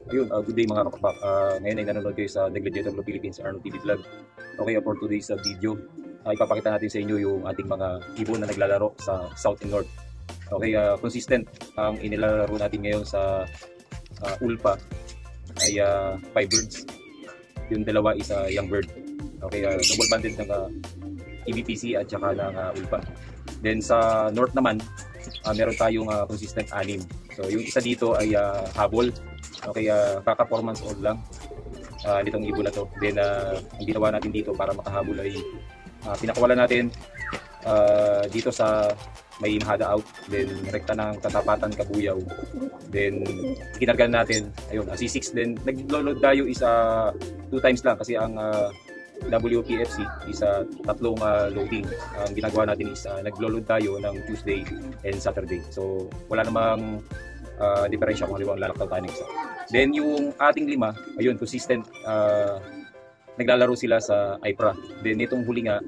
Ayun, good day mga kapapak. Ngayon ay nanonood kayo sa The Gladiator of the Philippines, Arnold TV Vlog. Okay, for today's video, ipapakita natin sa inyo yung ating mga ibon na naglalaro sa South and North. Okay, consistent ang inilalaro natin ngayon sa Ulpa ay 5 birds. Yung dalawa is young bird. Okay, double banded ng EBPC at saka ng Ulpa. Then sa North naman, meron tayong consistent 6. So yung isa dito ay habol. Okay, kaka 4 months old lang nitong ibon na to. Then ang ginawa natin dito para makahabol ay pinakawalan natin dito sa may mahada out, then rekta ng katapatan kabuyaw, then kinargan natin ayun C6. Then naglo-load tayo is 2 times lang kasi ang WPFC is tatlong loading. Ang ginagawa natin is naglo-load tayo ng Tuesday and Saturday, so wala namang diferensya kung halimbawa lalaktaw tayo ng isa. Then yung ating 5, ayun, consistent, naglalaro sila sa IPRA. Then itong huli nga,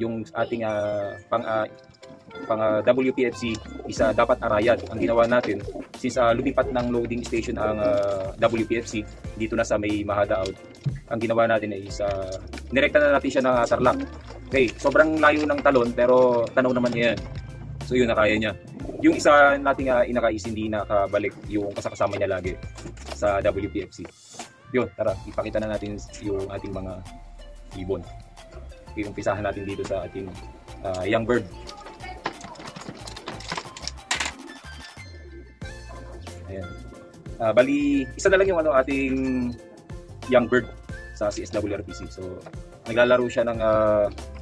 yung ating pang WPFC is dapat arayan. Ang ginawa natin, since lumipat ng loading station ang WPFC dito na sa may Mahada Out, ang ginawa natin is nirekta na natin siya ng Tarlac. Okay, sobrang layo ng talon pero tanaw naman niya yan. So yun, nakaya niya. Yung isa nating inaka is hindi nakabalik yung kasama niya lagi sa WPFC. Yun, tara, ipakita na natin yung ating mga ibon. Umpisahan natin dito sa ating young bird. Ayan. Bali, isa na lang yung ating young bird sa CSWRPC. So, naglalaro siya ng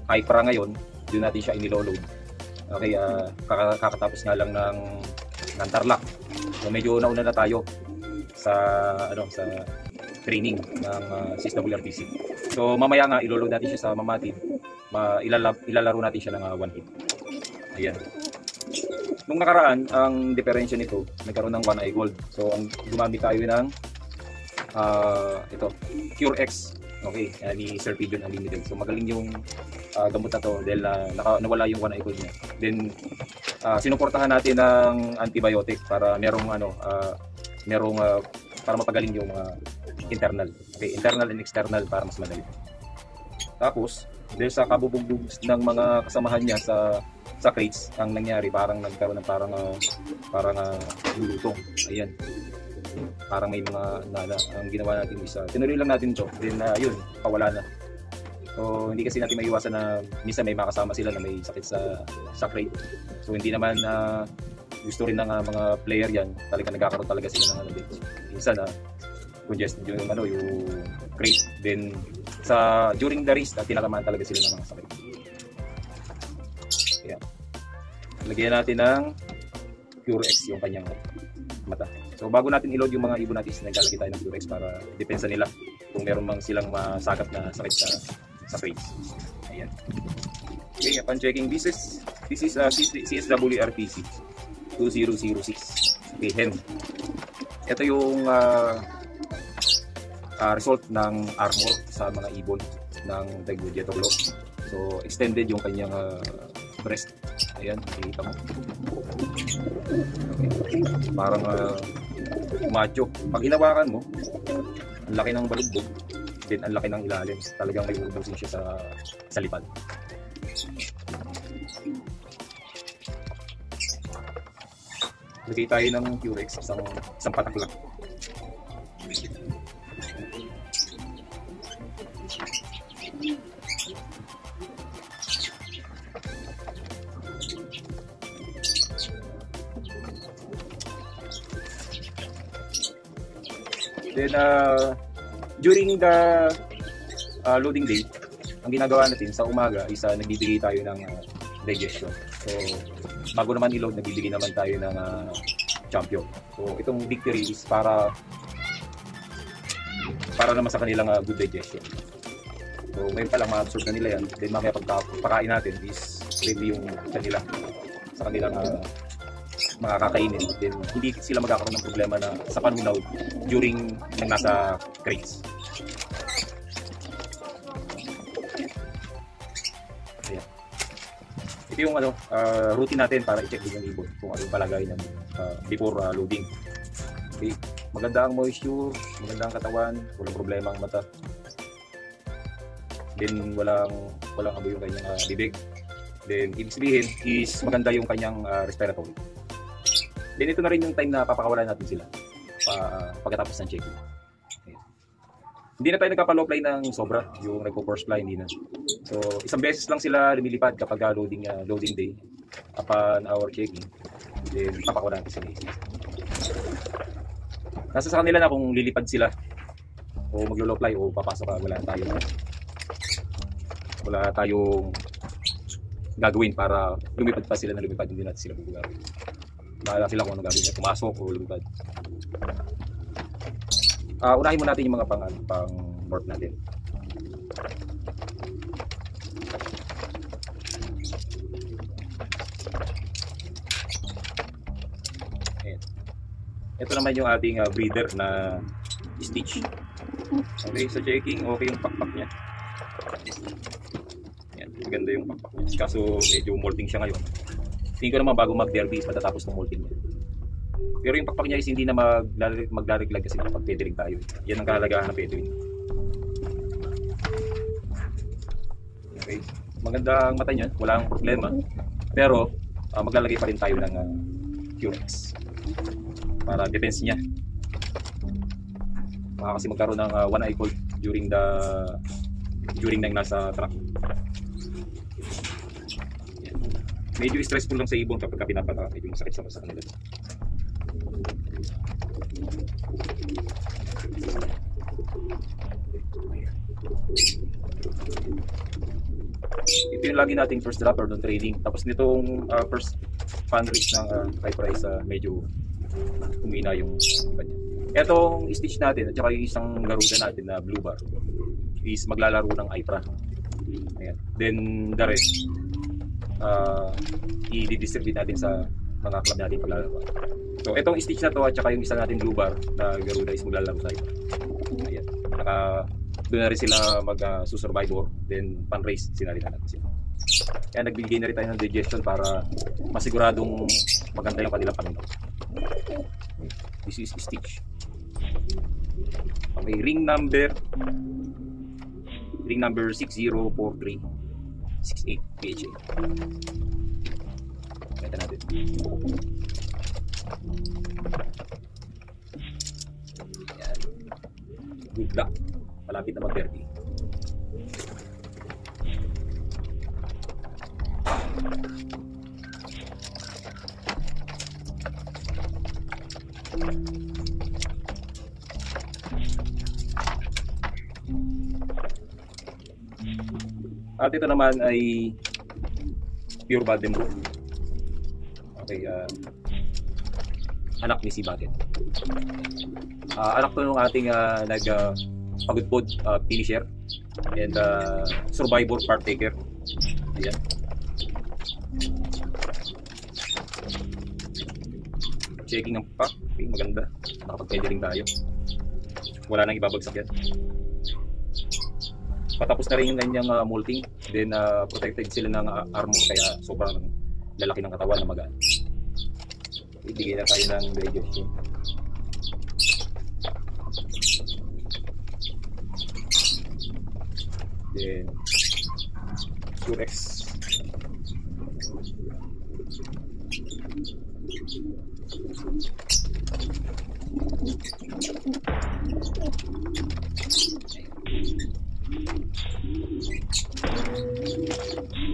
IPRA ngayon. Doon natin siya iniloload. Okay, kakatapos nga lang ng Tarlac. So, medyo nauna na tayo sa sa training ng CSWRPC. So, mamaya nga iloload natin siya sa Mamatid. Ilalaro natin siya ng 1 hit. Ayan. Nung nakaraan, ang diferensya nito, nagkaroon ng 1 eye gold. So, ang gumamit tayo ng ito, Cure X. Okay, ni Sir Pigeon Unlimited. So magaling yung gamot na to dahil nawala yung 1 eye gold niya. Then sinuportahan natin ng antibiotic para merong para mapagaling yung internal. Okay, internal and external para mas madali. Tapos dahil sa kabubugbog ng mga kasamahan niya sa crates, ang nangyari parang nagkaroon ng parang lulutong. Ayan. Parang may mga ang ginawa natin is tinuloy lang natin to, then yun, pawala na. So hindi kasi natin maiwasan na minsan may makasama sila na may sakit sa crate. So hindi naman gusto rin ng mga player yan, talaga nagkakaroon talaga sila ng minsan congested yung yung crate. Then during the race tinatamaan talaga sila ng mga sakit. Ayan. Lagyan natin ng Cure X yung kanyang mata. So bago natin i-load yung mga ibon natin, naglalagay tayo ng Cure X para depensa nila kung meron mang silang masagap na sakit sa face. Ayan. Okay, upon checking, this is CSWRPC 2006. Okay, hen. Ito yung result ng armor sa mga ibon ng Gladiator Law. So extended yung kanyang breast. Ayan, nakikita mo. Okay. Parang macho. Pag hinawakan mo, ang laki ng balugbog, then ang laki ng ilalim. Talagang may ubusin siya sa lipad. Lagay tayo ng Cure X, isang patak lang. Then during the loading day, ang ginagawa natin sa umaga is nagbibigay tayo ng digestion. So bago naman i-load, nagbibigay naman tayo ng champion. So itong victory is para naman sa kanilang good digestion. So ngayon pa lang ma-absorb na nila yan. Then mamaya pagpakain natin is ready yung kanila sa kanilang mga kakainin. Then hindi sila magkakaroon ng problema na sa panunaw during nang nasa crates. Ayan. Ito yung routine natin para i-check din yung ibon kung ano yung palagay ng before loading. Okay. Maganda ang moisture, maganda ang katawan, walang problema ang mata. Then walang amoy yung kanyang bibig. Then ibig sabihin is maganda yung kanyang respiratory. Then ito na rin yung time na papakawalan natin sila pagkatapos ng checking. Okay. Hindi na tayo nagpapa-low fly ng sobra, yung nagpo-force fly hindi na. So isang beses lang sila lumilipad kapag loading day upon our checking. Then papakawalan natin sila. Nasa sa kanila na kung lilipad sila o maglo-low fly o papasok ka, wala tayong gagawin para lumipad pa sila na lumipad, hindi natin sila gagawin. Bahala sila kung ano gagawin niya, pumasok o lumipad. Unahin mo natin yung mga pang morph natin. Ito naman yung ating breeder na Stitch. Okay, sa checking, okay yung pakpak niya. Yan, maganda yung pakpak niya. Kaso medyo molting siya ngayon. Tingin ko naman bago mag-derby, matatapos ng molting niya. Pero yung pakpak niya is hindi na maglariglag kasi nakapag-feathering tayo. Yan ang kahalagahan ng feathering. Okay, maganda ang mata niya, walang problema. Pero maglalagay pa rin tayo ng Curex para defense niya. Baka kasi magkaroon ng one eye cold during nang nasa truck. Yan. Medyo stressful lang sa ibon kapag pinapataka, medyo masakit sa kanila. Ito yung lagi nating first dropper ng trading. Tapos nitong first fundraise ng high price, medyo umina yung iba niya. Etong Stitch natin at saka yung isang garuda natin na blue bar is maglalaro ng IPRA. Ayan. Then the rest i-distribute natin sa mga club natin paglalaro. So etong Stitch na to at saka yung isa natin blue bar na garuda is maglalaro sa IPRA. Ayan. Doon na rin sila mag-survivor, then pan-race sinalihan natin sila. Kaya nagbigay na rin tayo ng digestion para masiguradong maganda yung kanilang pamilya. This is Stitch. Okay, ring number 604368 PHA. Kaya natin. Ayan. Good luck. Malapit na mag-derby. At ito naman ay pure Badenbroek. Okay, anak ni si Baden. Anak to nung ating pagudpod finisher and survivor partaker. Ayan. Checking ang pack. Okay, maganda. Nakapag-feathering tayo. Wala nang ibabagsak yan. Patapos na rin yung kanyang molting. Then protected sila ng armor kaya sobrang lalaki ng katawan na magaan. Ibigay na tayo ng digestion. Then Curex.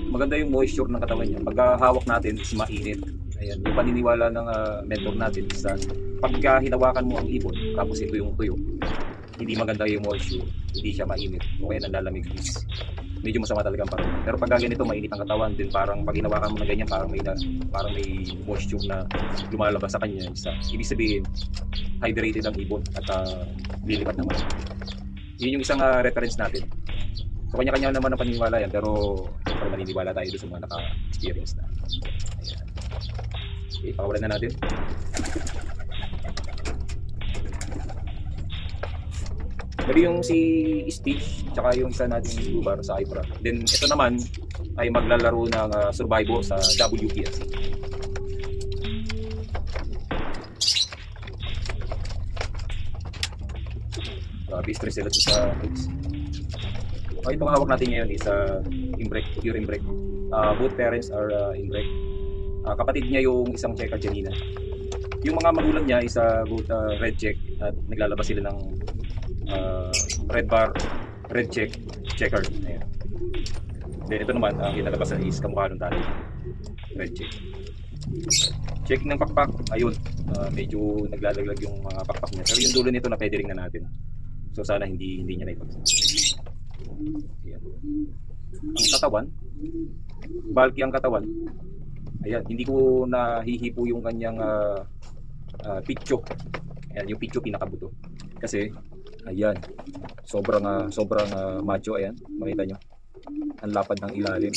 Maganda yung moisture ng katawan niya. Pag hawak natin is mainit. Ayan, yung paniniwala ng mentor natin sa pagka hinawakan mo ang ibon tapos ito yung tuyo, hindi maganda yung moisture, hindi siya mainit o kaya nanlalamig, medyo masama talaga ang pakiramdam. Pero pag ganito mainit ang katawan, din parang pag hinawakan mo na ganyan parang may moisture na lumalabas sa kanya. Ibig sabihin hydrated ang ibon at lilipat naman. Yun yung isang reference natin. So kanya-kanya naman ang paniniwala yan, pero siyempre maniniwala tayo doon sa mga naka-experience na. Ayan. Okay, pakawalan na natin. Bali yung si Stitch, tsaka yung isa natin blue bar sa IPRA. Then ito naman ay maglalaro ng survival sa WPLC. Grabe, stress sila dun sa eggs. Itong hawak natin ngayon is inbreak, pure inbreak. Both parents are inbreak. Kapatid niya yung isang checker kanina. Yung mga magulang niya is both red check at naglalabas sila ng red bar, red check, checker. Ayan. Then ito naman, ang kinalabasan is kamukha ng tali. Red check. Checking ng pakpak, ayun. Medyo naglalaglag yung mga pakpak niya. Pero yung dulo nito na pwede ring na natin. So sana hindi niya naipagsak. Ayan. Ang katawan, bulky ang katawan. Ayan, hindi ko nahihipo yung kanyang pitcho. Ayan, yung pitcho pinakabuto. Kasi, ayan, sobrang macho. Ayan, makita nyo. Ang lapad ng ilalim.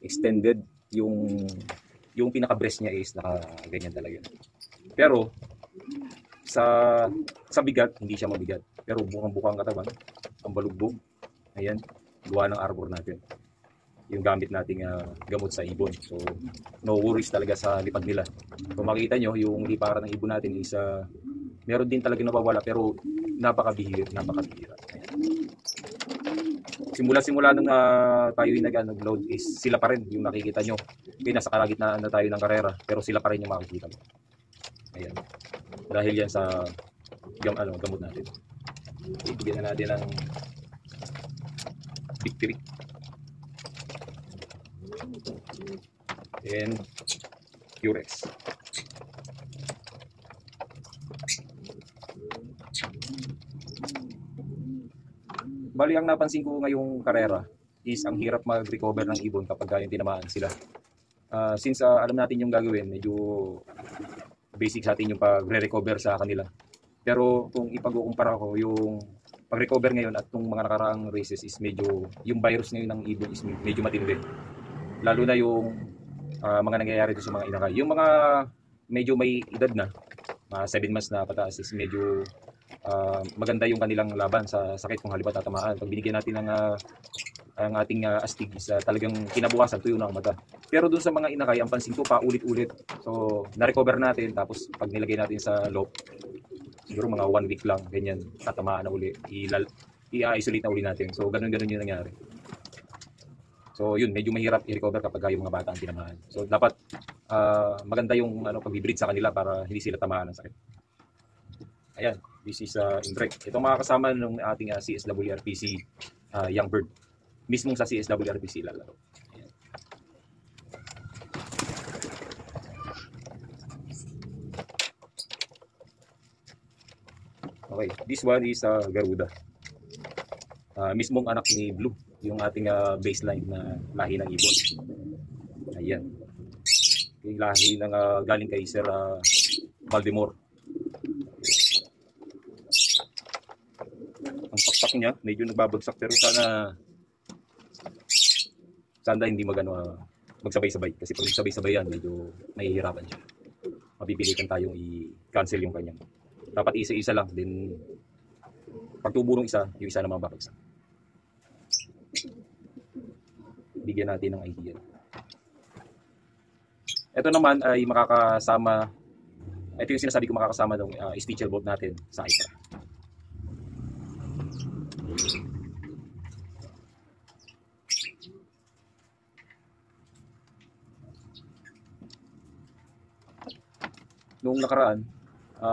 Extended. Yung pinaka-breast niya is naka-ganyan talaga. Pero, sa bigat, hindi siya mabigat. Pero bukang-bukang katawan, ang balugbog. Ayan, gawa ng arbor natin. Yung gamit nating gamot sa ibon. So, no worries talaga sa lipad nila. Kung makita nyo, yung liparan ng ibon natin is meron din talaga nawawala pero napakabihira. Ayan. Simula nung tayo yung nag-load is sila pa rin yung nakikita nyo. Okay, nasa kalagitnaan na tayo ng karera pero sila pa rin yung makikita mo. Ayan. Dahil yan sa gamot natin. Ibigyan na natin ng victory. And Purex. Bali, ang napansin ko ngayong karera is ang hirap mag-recover ng ibon kapag yung tinamaan sila. Since alam natin yung gagawin, medyo basic sa atin yung pag-recover sa kanila. Pero kung ipag-ukumpara ko yung pag-recover ngayon at yung mga nakaraang races is medyo, yung virus ngayon ng ibon is medyo matindi. Lalo na yung mga nangyayari doon sa mga inakay. Yung mga medyo may edad na, 7 months na pataas is medyo maganda yung kanilang laban sa sakit kung halimbawa tatamaan. Pag binigyan natin ng ang ating astig is talagang kinabukasan tuyo na ang mata. Pero doon sa mga inakay, ang pansin ko paulit-ulit. So, na-recover natin tapos pag nilagay natin sa loop, siguro mga 1 week lang, ganyan, tatamaan na uli, i-isolate na uli natin. So, ganun yung nangyari. So, yun, medyo mahirap i-recover kapag yung mga bata ang tinamaan. So, dapat maganda yung pag-breed sa kanila para hindi sila tamaan ng sakit. Ayan, this is inbreak. Ito mga kasama ng ating CSWRPC young bird. Mismong sa CSWRPC lalaro. Ayan. Okay, this one is Garuda. Mismong anak ni Blue, yung ating baseline na lahi ng ibon. Ayan. Yung lahi ng galing kay Sir Baltimore. Ang pakpak niya, medyo nagbabagsak pero sana hindi magsabay-sabay kasi pag magsabay-sabay yan, medyo mahihirapan siya. Mapipilitan tayong i-cancel yung kanyang. Dapat isa-isa lang, then pag tubo ng isa, yung isa naman babagsak. Bigyan natin ng idea. Ito naman ay makakasama, ito yung sinasabi ko makakasama ng stitcher bolt natin sa IPRA. Noong nakaraan,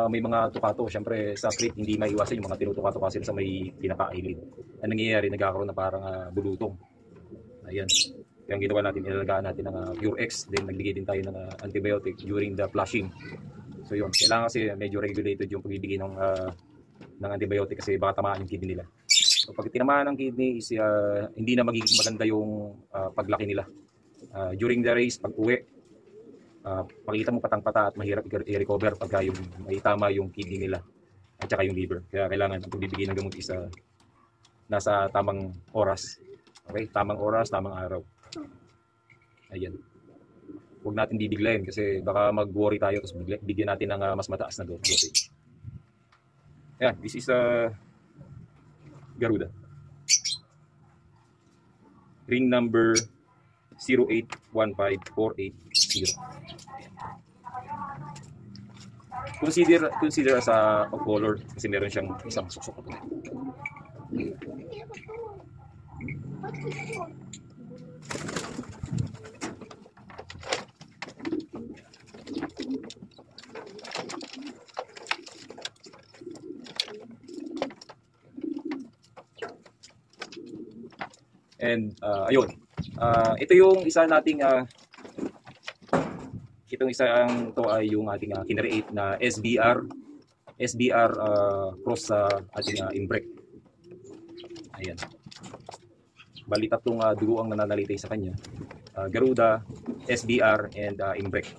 may mga tukato. Siyempre sa crate hindi maiwasan yung mga tinutuka-tuka sila sa may pinaka-eyelid. Ang nangyayari, nagkakaroon na parang bulutong. Ayan. Kaya ang ginawa natin, ilalagaan natin ng Purex. Then nagbigay din tayo ng antibiotic during the flushing. So yun, kailangan kasi medyo regulated yung pagbibigay ng antibiotic kasi baka tamaan yung kidney nila. So pag tinamaan ng kidney is hindi na magiging maganda yung paglaki nila. During the race, pag uwi, pakita mo patang-pata at mahirap i-recover pagka yung may tama yung kidney nila at saka yung liver. Kaya kailangan ang pagbibigay ng gamot is nasa tamang oras. Okay? Tamang oras, tamang araw. Ayan. Huwag natin bibiglayin kasi baka mag-worry tayo tapos bigyan natin ng mas mataas na dosage. Ayan, this is Garuda. Ring number 0815480. Consider as a of color kasi meron siyang isang suksok na pula. And ayun. Ito yung isa nating itong isang to ay yung ating kinreate na SBR cross sa ating imbrek. Ayan. Bali tatlong dugo ang nananalitay sa kanya. Garuda, SBR, and imbrek.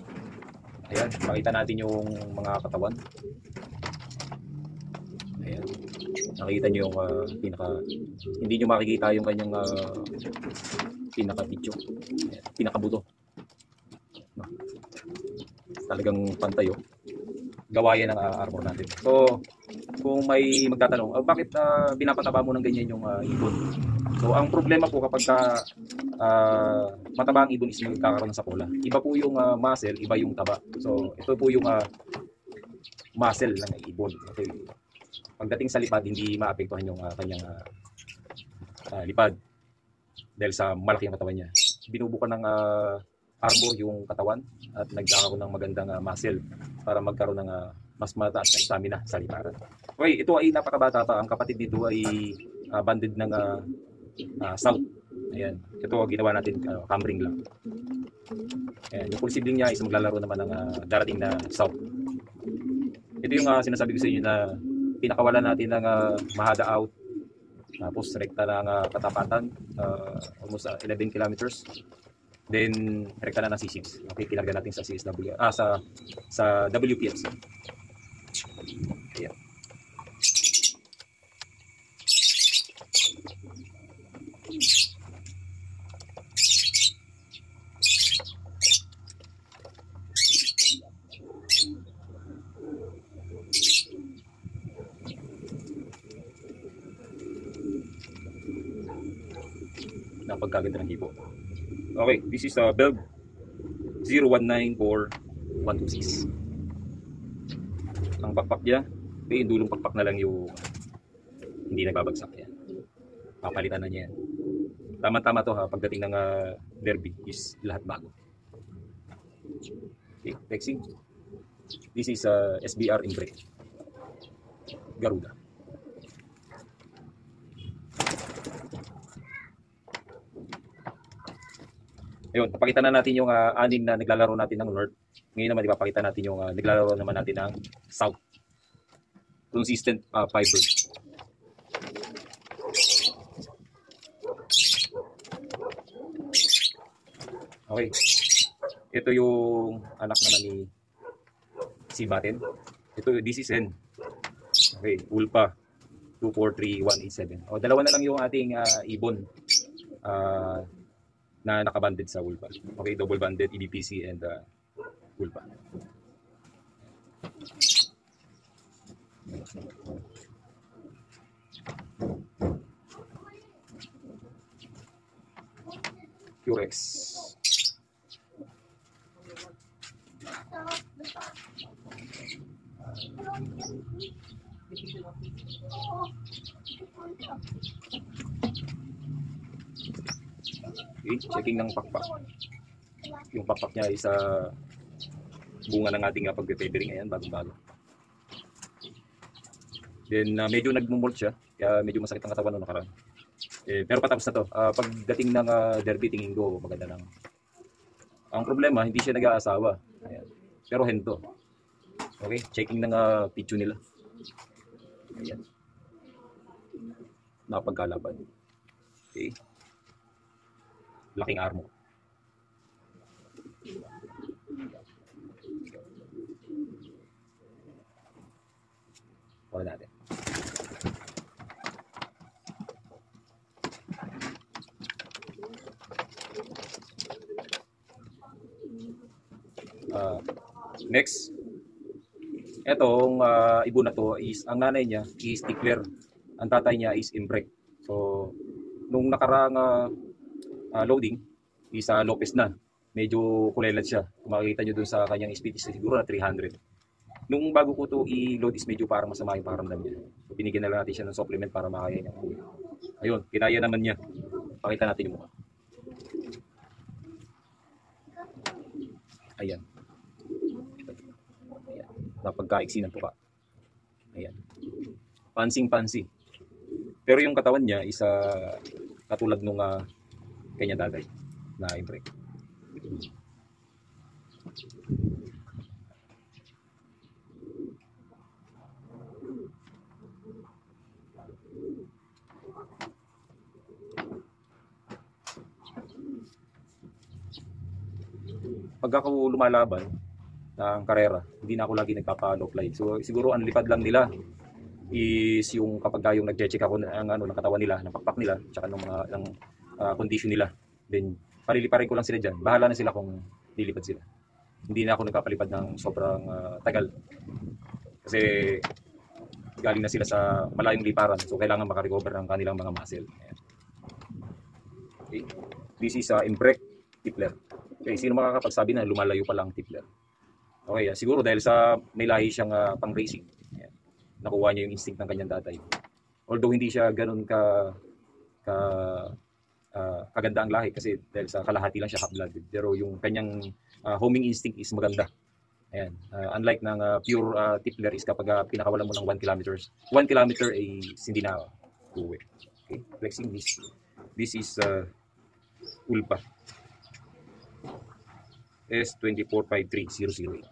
Ayan, pakita natin yung mga katawan. Ayan. Nakita nyo yung hindi nyo makikita yung kanyang pinaka-video. Pinaka-buto. No. Talagang pantay, oh. Gawayan ng armor natin. So, kung may magtatanong, bakit pinapataba mo ng ganyan yung ibon? So, ang problema po kapag mataba ang ibon is magkakaroon ng sapola. Iba po yung muscle, iba yung taba. So, ito po yung muscle ng ibon. Okay. Pagdating sa lipad, hindi maapektuhan yung kanyang lipad dahil sa malaki ang katawan niya. Binubukan ng armor yung katawan at nagkakaroon ng magandang muscle para magkaroon ng mas mataas na stamina sa liparan. Okay, ito ay napakabata pa. Ang kapatid nito ay banded ng south. Ayan. Ito ginawa natin cambring lang. Ayan. Yung full sibling niya is maglalaro naman ng darating na south. Ito yung sinasabi ko sa inyo na pinakawalan natin ng Mahada out, tapos rekta ng Katapatan, almost 11 kilometers. Then rekta na ng C6. Okay, pinagdan natin sa CSW, sa WPFC. Ayan. Napagkaganda ng hipo. Okay, this is Belg 0194-126. Ang pakpak niya, yung dulong pakpak na lang yung hindi nagbabagsak yan. Papalitan na niya yan. Tama-tama to ha, pagdating ng derby is lahat bago. Okay, flexing. This is SBR imbrek. Garuda. Ayun, papakita na natin yung anim na naglalaro natin ng north. Ngayon naman, ipapakita natin yung naglalaro naman natin ng south. Consistent fiber. Okay. Ito yung anak naman ni si Baten. This is N. Okay, Ulpa 243-187. O, dalawa na lang yung ating ibon. Na nakabanded sa Ulpa. Okay, double banded, EDPC, and Ulpa. Curex. Okay, checking ng pakpak. Yung pakpak niya ay sa bunga ng ating pag-fevering. Ayan, bagong-bago. Then medyo nagmumolt siya, kaya medyo masakit ang katawan nung nakaraan. Pero patapos na to. Pagdating ng derby, tingin ko maganda lang. Ang problema, hindi siya nag-aasawa. Ayan. Pero hento. Okay, checking ng picture nila. Ayan. Napagkalaban. Okay. Laking armo. Wala natin. Next. Etong ibon na to is, ang nanay niya is Tickler. Ang tatay niya is Imbrek. So, nung nakaraang loading is Lopez na. Medyo kulelad siya. Kung makikita nyo dun sa kanyang speed is siguro na 300. Nung bago ko to i-load is medyo parang masama yung pakiramdam niya. So, binigyan na lang natin siya ng supplement para makaya niya. Ayun, kinaya naman niya. Pakita natin yung mukha. Ayan. Ayan. Napagkaiksi ng tuka. Ayan. Pansing-pansi. Pero yung katawan niya is katulad nung kanya tatay na impreg. Pag ako lumalaban ng karera, hindi na ako lagi nagpapa-low fly. So siguro ang lipad lang nila is yung kapag yung nag-check ako ng katawan nila, ng pakpak nila, tsaka ng condition nila. Then paliliparin ko lang sila diyan. Bahala na sila kung lilipad sila. Hindi na ako nagpapalipad ng sobrang tagal. Kasi galing na sila sa malayong liparan. So kailangan makarecover ng kanilang mga muscle. Okay. This is Imbrek Tipler. Okay, sino makakapagsabi na lumalayo pa lang Tipler? Okay, siguro dahil sa may lahi siyang pang racing. Ayan. Nakuha niya yung instinct ng kanyang tatay. Although hindi siya ganoon kaganda ang lahi kasi dahil sa kalahati lang siya half-blooded. Pero yung kanyang homing instinct is maganda. Ayan. Unlike ng pure Tipler is kapag pinakawalan mo ng 1 kilometers. 1 kilometer ay hindi na uwi. Okay, flexing this. This is Ulpa. S2453008.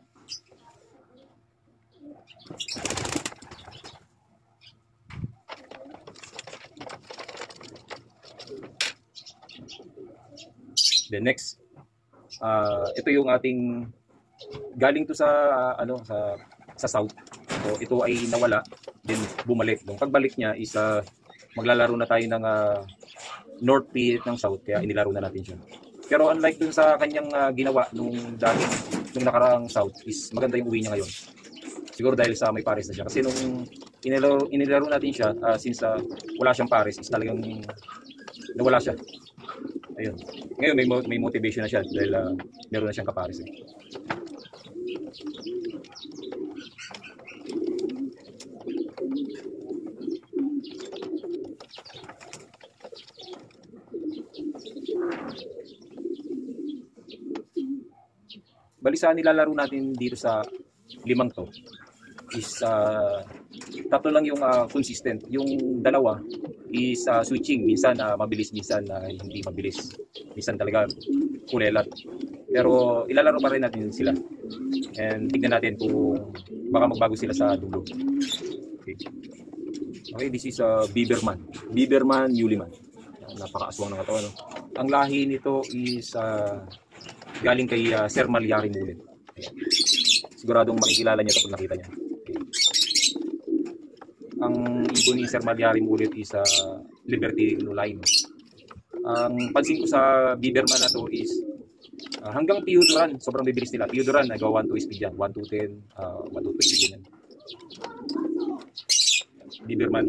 The next, ito yung ating galing to sa sa south. So ito ay nawala, then bumalik. Yung pagbalik niya is maglalaro na tayo ng north pit ng south, kaya inilaro na natin siya. Pero unlike dun sa kanyang ginawa nung nakaraang south is maganda yung uwi niya ngayon. Siguro dahil sa may pares na siya. Kasi nung inilaro natin siya, since wala siyang pares, is talagang nawala siya. Ayun. Ngayon may motivation na siya dahil meron na siyang kapares. Bali sa nilalaro natin dito sa limang to is tatlo lang yung consistent. Yung dalawa is switching. Minsan mabilis, minsan hindi mabilis. Minsan talaga kulelat. Pero ilalaro pa rin natin sila. And tignan natin kung baka magbago sila sa dulo. Okay, this is Biberman. Biberman Yuliman. Napakaaswang ng katawan. No? Ang lahi nito is galing kay Sir Malyari Mulit. Siguradong makikilala niya kapag nakita niya. Okay. Ang ibon ni Sir Malyari Mulit is Liberty Line. Ang pansin ko sa Biberman na to is hanggang Pioduran, sobrang bibilis nila. Pioduran, nagawa 1-2 speed yan. 1-2-10, 1-2-20 yan. Biberman,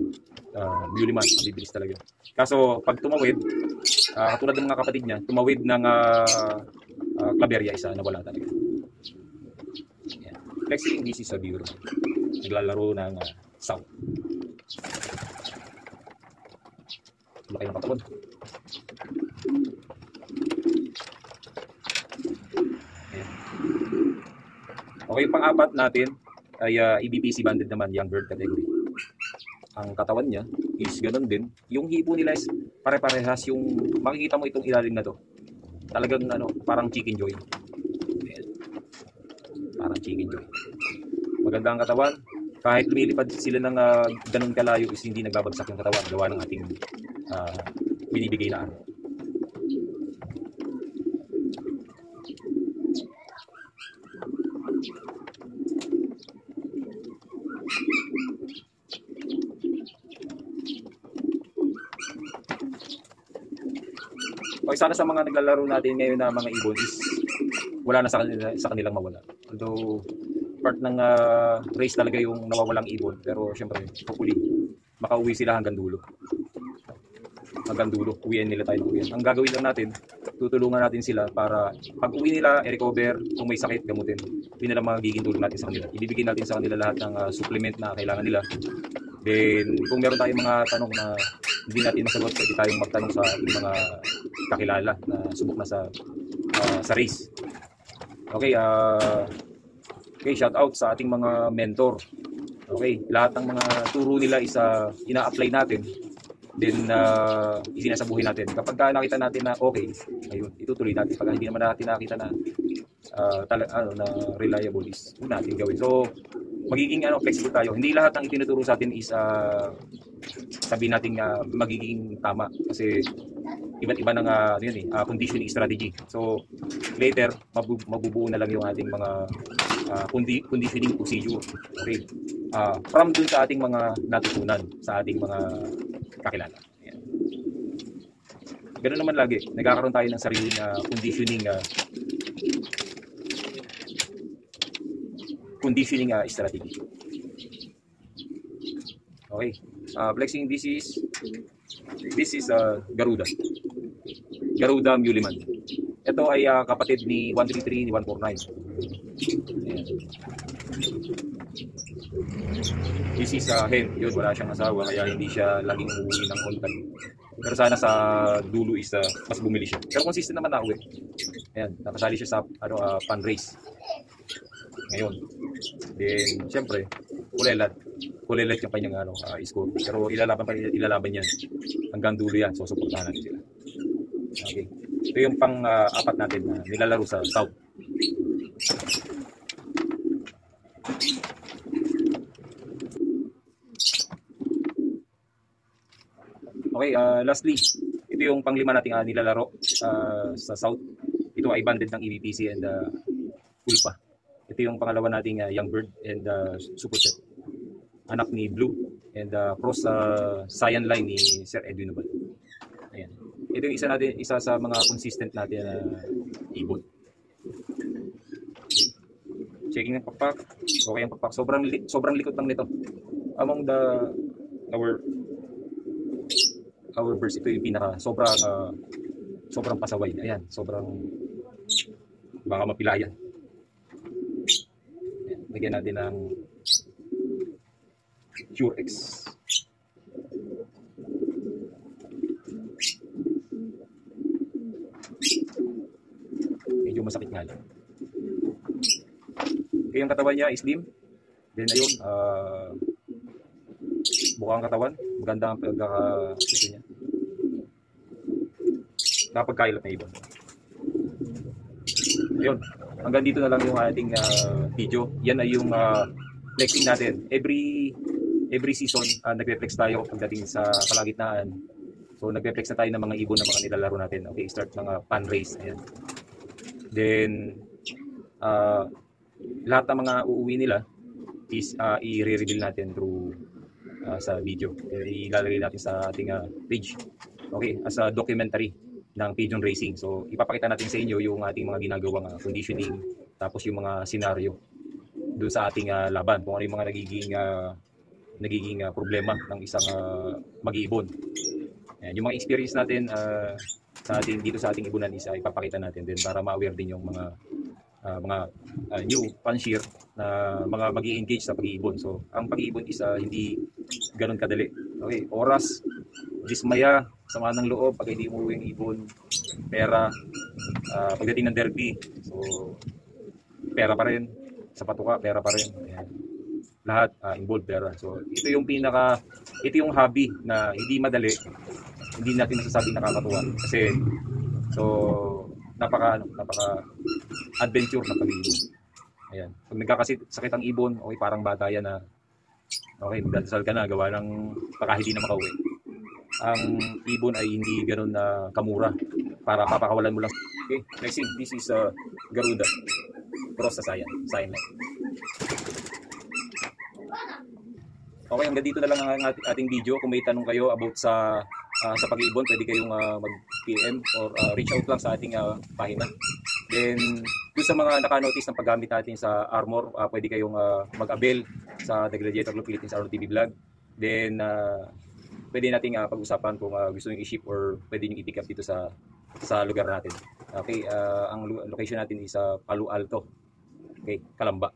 Yuliman, ang bibilis talaga. Kaso pag tumawid, katulad ng mga kapatid niya, tumawid ng Claveria isa, nawala talaga. Yan. Flexing, this is a viewer. Naglalaro ng south. Laki ng katawan. Okay, pang-apat natin ay EBPC banded naman, young bird category. Ang katawan niya is ganoon din. Yung hipo nila is pare-parehas. Yung makikita mo itong ilalim na to. Talagang parang chicken joy. Ayan. Parang chicken joy. Maganda ang katawan. Kahit lumilipad sila ng ganun kalayo is hindi nagbabagsak yung katawan. Gawa ng ating binibigay na ano. Okay, sana sa mga naglalaro natin ngayon na mga ibon is wala na sa kanilang mawala. Although part ng race talaga yung nawawalang ibon, pero syempre hopefully makauwi sila hanggang dulo. Hanggang dulo, uwiin nila tayo ng uwiin. Ang gagawin lang natin, tutulungan natin sila para pag uwi nila, i-recover, kung may sakit, gamutin. yun na lang magiging tulong natin sa kanila. Ibibigay natin sa kanila lahat ng supplement na kailangan nila. Then, kung meron tayong mga tanong na hindi natin masagot, pwede tayong magtanong sa ating mga kakilala na subok na sa race. Okay, okay, shout out sa ating mga mentor. Okay, lahat ng mga turo nila is ina-apply natin. Then, isinasabuhin natin. Kapag nakita natin na okay, ayun, itutuloy natin. Pag hindi naman natin nakita na na reliable is huwag natin gawin. So, magiging flexible tayo. Hindi lahat ng itinuturo sa atin is sabihin natin magiging tama kasi iba't iba ng conditioning strategy. So later mabubuo na lang yung ating mga conditioning procedure. Okay. From dun sa ating mga natutunan sa ating mga kakilala. Ayan. Ganun naman lagi. Nagkakaroon tayo ng sariling conditioning strategy. Okay. Flexing, this is Garuda. Garuda Muliman. Ito ay kapatid ni 133 ni 149. Ayan. This is hen. Yun, wala siyang asawa kaya hindi siya laging umuwi ng on time. Pero sana sa dulo is mas bumili siya. Pero consistent naman na uwi. Ayan, nakasali siya sa fun race. Ngayon. Then, siyempre, kulelat yung kanyang score. Pero ilalaban yan. Hanggang dulo yan. So, suportahan natin sila. Okay. Ito yung pang-apat natin na nilalaro sa South. Okay, lastly, ito yung pang-lima nating nilalaro sa South. Ito ay banded ng EVPC and Ulpa. Ito yung pangalawa nating Young Bird and Superset. Anak ni Blue and cross Cyan line ni Sir Edwin Nobal. Ayan. Ito yung isa sa mga consistent natin na ibon. Checking ng pakpak. Okay ang pakpak. Sobrang likot lang nito. Among our birds, ito yung pinaka sobrang pasaway. Ayan, sobrang baka mapilayan. Ayan, lagyan natin ng Curex. Medyo masakit nga lang. Okay, yung katawan niya is slim. Then ayun, bukhang katawan. Maganda ang pagkakasito niya. Napagkailat na ibon. Ayun, hanggang dito na lang yung ating video. Yan ay yung flexing natin. Every season, nagre-flex tayo pagdating sa kalagitnaan. So, nagre-flex na tayo ng mga ibon na mga nilalaro natin. Okay, start ng pan race. Ayan. Then, lahat ng mga uuwi nila is i-reveal natin through sa video. Ilalagay natin sa ating page. Okay, as a documentary ng pigeon racing. So, ipapakita natin sa inyo yung ating mga ginagawang conditioning, tapos yung mga scenario doon sa ating laban. Kung ano yung mga nagiging problema ng isang mag-iibon. Yung mga experience natin dito sa ating ibunan is ipapakita natin din para ma-aware din yung mga new fancier na mga mag-i-engage sa pag-iibon. So, ang pag-iibon is hindi ganun kadali. Okay, oras, dismaya, sama ng loob, pag hindi umuwi yung ibon, pera, pagdating ng derby, so, pera pa rin, sa patuka, pera pa rin. Ayan. Lahat involved pera. So, ito yung hobby na hindi madali, hindi natin masasabing nakakatuwa. Kasi, so, napaka adventure na pag-iibon. Ayan. Pag nagkakasakit ang ibon, okay, parang bata yan na okay, magdadasal ka na, gawa ng baka hindi na makauwi. Ang ibon ay hindi ganoon na kamura para papakawalan mo lang. Okay, next thing, this is Garuda. Cross sa Cyan line. Okay, hanggang dito na lang ang ating video. Kung may tanong kayo about sa pag-iibon, pwede kayong mag-PM or reach out lang sa ating pahina. Then, doon sa mga naka-notice ng paggamit natin sa armor, pwede kayong mag-avail sa The Gladiator Club Philippines Arno TV Vlog. Then, pwede nating pag-usapan kung gusto nyo i-ship or pwede nyo i-pick up dito sa lugar natin. Okay, ang location natin is Palo Alto. Okay, Kalamba.